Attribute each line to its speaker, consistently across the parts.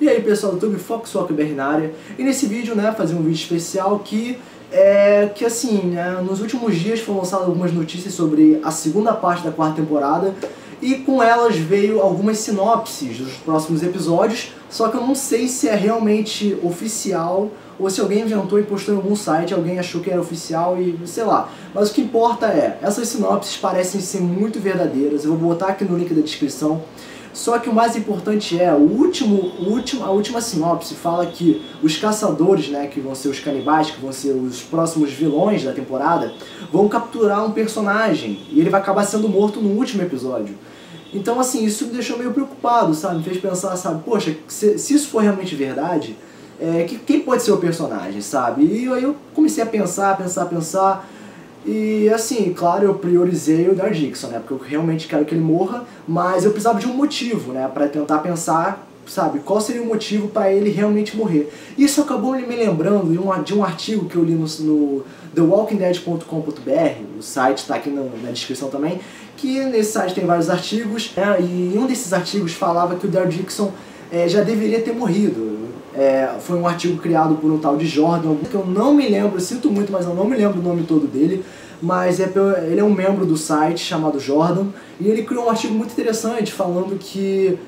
Speaker 1: E aí pessoal do YouTube, Foxwalker na área. E nesse vídeo, né, fazer um vídeo especial que assim, né, nos últimos dias foram lançadas algumas notícias sobre a segunda parte da quarta temporada e com elas veio algumas sinopses dos próximos episódios, só que eu não sei se é realmente oficial ou se alguém inventou e postou em algum site, alguém achou que era oficial e sei lá. Mas o que importa é, essas sinopses parecem ser muito verdadeiras, eu vou botar aqui no link da descrição. Só que o mais importante é, a última sinopse fala que os caçadores, né, que vão ser os canibais, que vão ser os próximos vilões da temporada, vão capturar um personagem e ele vai acabar sendo morto no último episódio. Então assim, isso me deixou meio preocupado, sabe? Me fez pensar, sabe, poxa, se isso for realmente verdade, quem pode ser o personagem, sabe? E aí eu comecei a pensar. E assim, claro, eu priorizei o Daryl Dixon, né, porque eu realmente quero que ele morra, mas eu precisava de um motivo, né, para tentar pensar, sabe, qual seria o motivo para ele realmente morrer. Isso acabou me lembrando de um artigo que eu li no TheWalkingDead.com.br, o site está aqui na descrição também, que nesse site tem vários artigos, né, e um desses artigos falava que o Daryl Dixon já deveria ter morrido. Foi um artigo criado por um tal de Jordan, que eu não me lembro, sinto muito, mas eu não me lembro o nome todo dele, mas ele é um membro do site chamado Jordan, e ele criou um artigo muito interessante falando que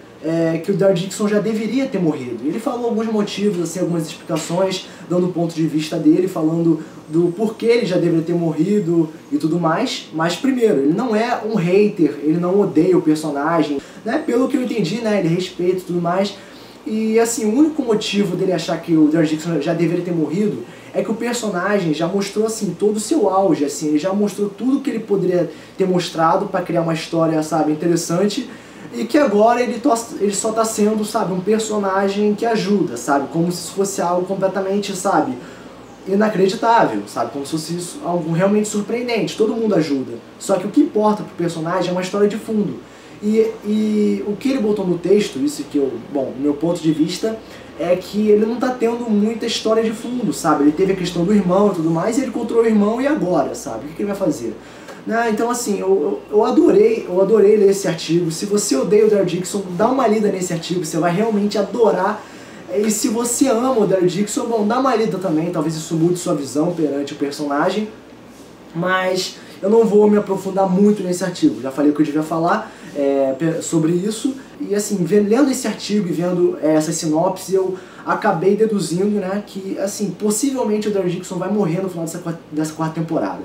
Speaker 1: o Daryl Dixon já deveria ter morrido. Ele falou alguns motivos, assim, algumas explicações, dando o ponto de vista dele, falando do porquê ele já deveria ter morrido e tudo mais. Mas primeiro, ele não é um hater, ele não odeia o personagem, né? Pelo que eu entendi, né, ele respeita e tudo mais. E assim, o único motivo dele achar que o Daryl Dixon já deveria ter morrido é que o personagem já mostrou assim todo o seu auge, assim, ele já mostrou tudo que ele poderia ter mostrado para criar uma história, sabe, interessante, e que agora ele só está sendo, sabe, um personagem que ajuda, sabe, como se fosse algo completamente, sabe, inacreditável, sabe, como se fosse isso, algo realmente surpreendente. Todo mundo ajuda, só que o que importa pro personagem é uma história de fundo. E o que ele botou no texto, isso que bom, meu ponto de vista, é que ele não tá tendo muita história de fundo, sabe? Ele teve a questão do irmão e tudo mais, e ele encontrou o irmão e agora, sabe? O que ele vai fazer? Né? Então assim, eu adorei ler esse artigo. Se você odeia o Daryl Dixon, dá uma lida nesse artigo, você vai realmente adorar. E se você ama o Daryl Dixon, bom, dá uma lida também, talvez isso mude sua visão perante o personagem. Mas eu não vou me aprofundar muito nesse artigo, já falei o que eu devia falar sobre isso. E assim, lendo esse artigo e vendo essa sinopse, eu acabei deduzindo, né, que assim, possivelmente o Daryl Dixon vai morrer no final dessa quarta temporada.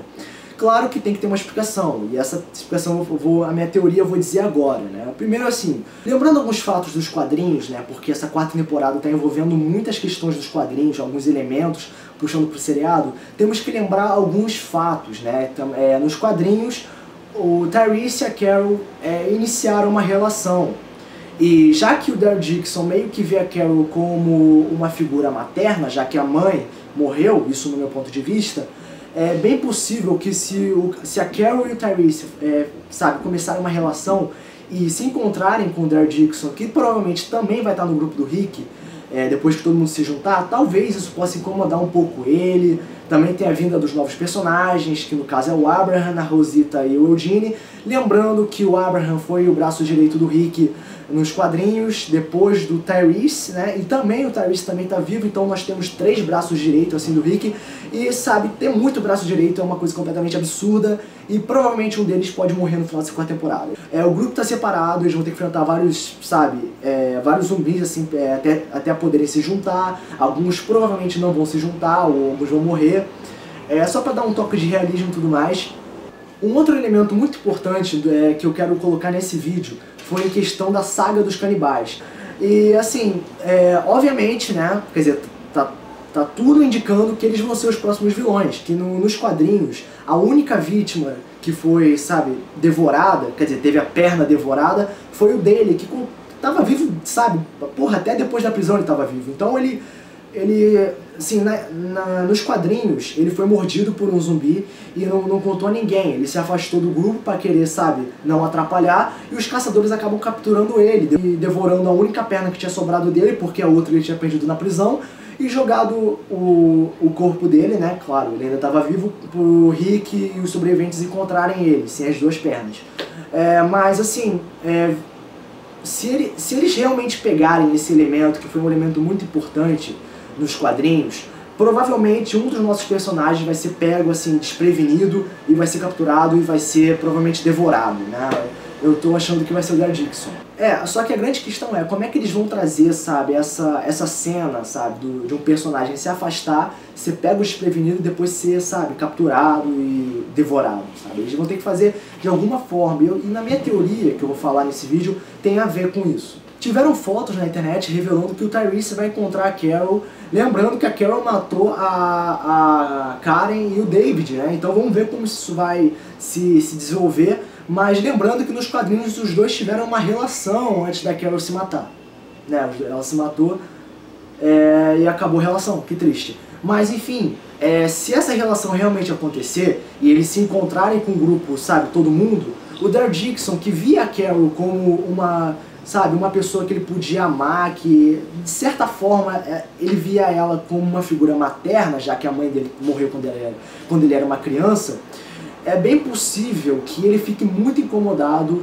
Speaker 1: Claro que tem que ter uma explicação, e essa explicação, a minha teoria eu vou dizer agora, né. Primeiro assim, lembrando alguns fatos dos quadrinhos, né, porque essa quarta temporada está envolvendo muitas questões dos quadrinhos, alguns elementos puxando para o seriado, temos que lembrar alguns fatos, né. Nos quadrinhos, o Tyrese e a Carol iniciaram uma relação, e já que o Daryl Dixon meio que vê a Carol como uma figura materna, já que a mãe morreu, isso no meu ponto de vista, é bem possível que se a Carol e o Tyrese, sabe, começarem uma relação e se encontrarem com o Daryl Dixon, que provavelmente também vai estar no grupo do Rick, depois que todo mundo se juntar, talvez isso possa incomodar um pouco ele. Também tem a vinda dos novos personagens, que no caso é o Abraham, a Rosita e o Eugene. Lembrando que o Abraham foi o braço direito do Rick nos quadrinhos, depois do Tyrese, né? E também o Tyrese também tá vivo, então nós temos 3 braços direitos assim do Rick. E sabe, ter muito braço direito é uma coisa completamente absurda, e provavelmente um deles pode morrer no final dessa quarta temporada. O grupo tá separado, eles vão ter que enfrentar vários, sabe, vários zumbis assim, até poderem se juntar. Alguns provavelmente não vão se juntar, ou alguns vão morrer. Só para dar um toque de realismo e tudo mais. Um outro elemento muito importante que eu quero colocar nesse vídeo foi em questão da saga dos canibais. E assim, obviamente, né, quer dizer, tá tudo indicando que eles vão ser os próximos vilões, que nos quadrinhos a única vítima que foi, sabe, devorada, quer dizer, teve a perna devorada, foi o dele, que tava vivo, sabe, porra, até depois da prisão ele tava vivo. Então ele assim, nos quadrinhos, ele foi mordido por um zumbi e não contou a ninguém. Ele se afastou do grupo para querer, sabe, não atrapalhar, e os caçadores acabam capturando ele e devorando a única perna que tinha sobrado dele, porque a outra ele tinha perdido na prisão, e jogado o corpo dele, né, claro, ele ainda estava vivo, pro Rick e os sobreviventes encontrarem ele, sem as 2 pernas. Mas assim, se eles realmente pegarem esse elemento, que foi um elemento muito importante nos quadrinhos, provavelmente um dos nossos personagens vai ser pego assim, desprevenido, e vai ser capturado e vai ser provavelmente devorado, né? Eu tô achando que vai ser o Daryl Dixon. Só que a grande questão é como é que eles vão trazer, sabe, essa cena, sabe, de um personagem se afastar, ser pego desprevenido e depois ser, sabe, capturado e devorado, sabe? Eles vão ter que fazer de alguma forma, e na minha teoria, que eu vou falar nesse vídeo, tem a ver com isso. Tiveram fotos na internet revelando que o Tyrese vai encontrar a Carol, lembrando que a Carol matou a Karen e o David, né? Então vamos ver como isso vai se desenvolver, mas lembrando que nos quadrinhos os dois tiveram uma relação antes da Carol se matar, né? Ela se matou e acabou a relação, que triste. Mas enfim, se essa relação realmente acontecer e eles se encontrarem com o grupo, sabe, todo mundo, o Daryl Dixon, que via a Carol como uma pessoa que ele podia amar, que de certa forma ele via ela como uma figura materna, já que a mãe dele morreu quando ele era uma criança, é bem possível que ele fique muito incomodado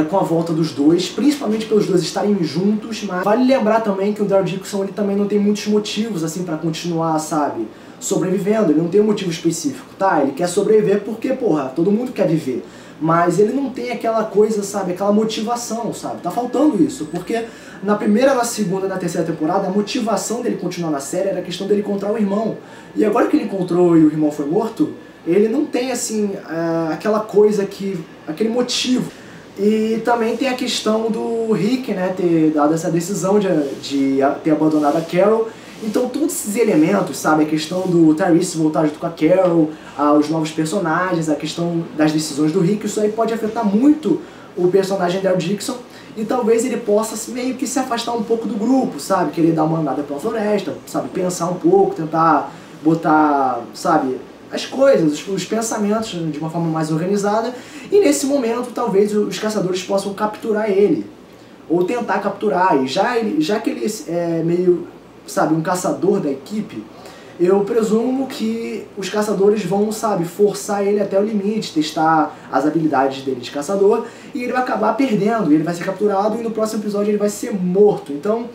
Speaker 1: com a volta dos dois, principalmente pelos dois estarem juntos, mas vale lembrar também que o Daryl Dixon ele também não tem muitos motivos assim para continuar, sabe, sobrevivendo, ele não tem um motivo específico, tá? Ele quer sobreviver porque, porra, todo mundo quer viver. Mas ele não tem aquela coisa, sabe, aquela motivação, sabe? Tá faltando isso, porque na primeira, na segunda e na terceira temporada, a motivação dele continuar na série era a questão dele encontrar o irmão. E agora que ele encontrou e o irmão foi morto, ele não tem, assim, aquela coisa aquele motivo. E também tem a questão do Rick, né, ter dado essa decisão de ter abandonado a Carol. Então todos esses elementos, sabe, a questão do Tyrese voltar junto com a Carol, os novos personagens, a questão das decisões do Rick, isso aí pode afetar muito o personagem Daryl Dixon, e talvez ele possa meio que se afastar um pouco do grupo, sabe, querer dar uma andada pela floresta, sabe, pensar um pouco, tentar botar, sabe, as coisas, os pensamentos de uma forma mais organizada, e nesse momento talvez os caçadores possam capturar ele, ou tentar capturar, e já que ele é meio, sabe, um caçador da equipe, eu presumo que os caçadores vão, sabe, forçar ele até o limite, testar as habilidades dele de caçador, e ele vai acabar perdendo, ele vai ser capturado e no próximo episódio ele vai ser morto. Então,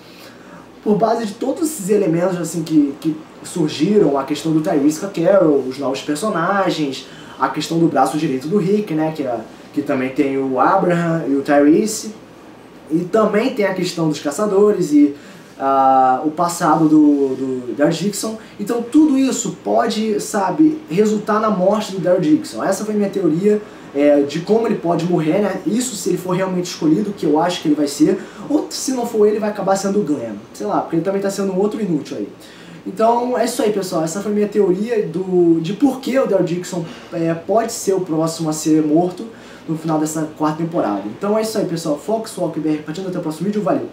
Speaker 1: por base de todos esses elementos assim que surgiram, a questão do Tyrese com a Carol, os novos personagens, a questão do braço direito do Rick, né, que também tem o Abraham e o Tyrese, e também tem a questão dos caçadores e o passado do Daryl Dixon. Então tudo isso pode, sabe, resultar na morte do Daryl Dixon. Essa foi minha teoria de como ele pode morrer, né? Isso se ele for realmente escolhido, que eu acho que ele vai ser, ou se não for ele, vai acabar sendo o Glenn, sei lá, porque ele também está sendo um outro inútil aí. Então é isso aí, pessoal, essa foi minha teoria de por que o Daryl Dixon pode ser o próximo a ser morto no final dessa quarta temporada. Então é isso aí, pessoal, Fox Walk BR, partindo até o próximo vídeo, valeu!